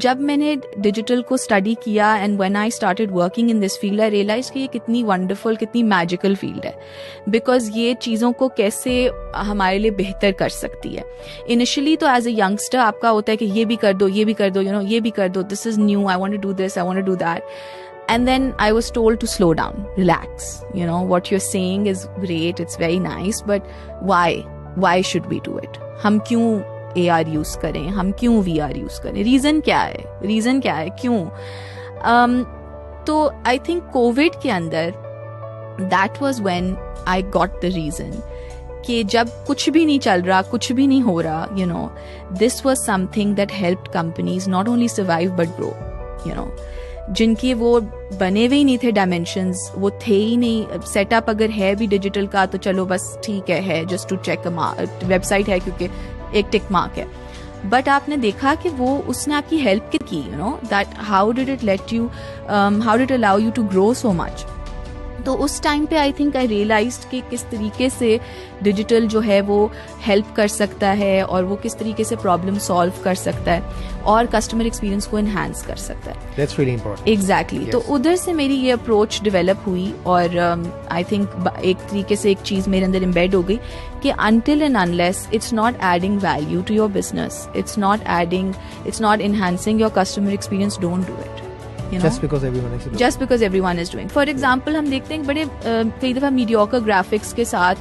जब मैंने डिजिटल को स्टडी किया and when I started working in this field, I realise कि ये कितनी वंडरफुल, कितनी मैजिकल फील्ड है, बिकॉज ये चीज़ों को कैसे हमारे लिए बेहतर कर सकती है. इनिशियली तो एज अ यंगस्टर आपका होता है कि ये भी कर दो, ये भी कर दो, यू नो, ये भी कर दो, this is new, I want to do this, I want to do that. And then I was told to slow down, relax. You know, what you're saying is great, it's very nice, but why? Why should we do it? हम क्यों AR use करें, हम क्यों VR use करें, reason क्या है, क्यों? तो आई थिंक कोविड के अंदर that was when I got the reason कि जब कुछ भी नहीं चल रहा, कुछ भी नहीं हो रहा, you know, this was something that helped companies not only survive but grow. You know, जिनके वो बने हुए ही नहीं थे डायमेंशंस, वो थे ही नहीं. सेटअप अगर है भी डिजिटल का तो चलो बस ठीक है, जस्ट टू चेक वेबसाइट है क्योंकि एक टिक मार्क है. बट आपने देखा कि वो उसने आपकी हेल्प की, you know, that how did it let you, how did allow you to grow so much. तो उस टाइम पे आई थिंक आई रियलाइज्ड कि किस तरीके से डिजिटल जो है वो हेल्प कर सकता है और वो किस तरीके से प्रॉब्लम सॉल्व कर सकता है और कस्टमर एक्सपीरियंस को एनहांस कर सकता है. That's really important. एग्जैक्टली. तो उधर से मेरी ये अप्रोच डेवलप हुई और आई थिंक एक तरीके से एक चीज़ मेरे अंदर एम्बेड हो गई कि until and unless it's not adding value to your business, it's not enhancing your customer experience, don't do it. You know? Just because everyone is doing. For example, हम देखते हैं बड़े कई दफ़ा मीडियोकर ग्राफिक्स के साथ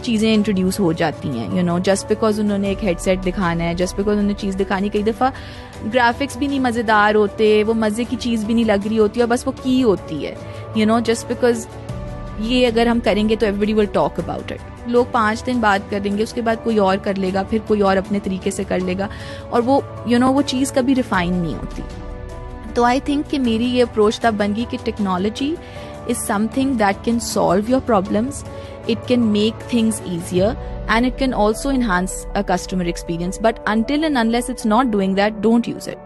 चीज़ें इंट्रोड्यूस हो जाती हैं. यू नो, जस्ट बिकॉज उन्होंने एक हेडसेट दिखाना है, जस्ट बिकॉज उन्होंने चीज़ दिखानी, कई दफ़ा ग्राफिक्स भी नहीं मज़ेदार होते, वो मज़े की चीज़ भी नहीं लग रही होती और बस वो की होती है. यू नो, जस्ट बिकॉज ये अगर हम करेंगे तो everybody will talk about it. लोग 5 दिन बाद करेंगे, उसके बाद कोई और कर लेगा, फिर कोई और अपने तरीके से कर लेगा और वो यू नो वो चीज़ कभी रिफाइन नहीं होती. तो आई थिंक कि मेरी ये अप्रोच तब बन गई कि technology is something that can solve your problems, it can make things easier and it can also enhance a customer experience, but until and unless it's not doing that, don't use it.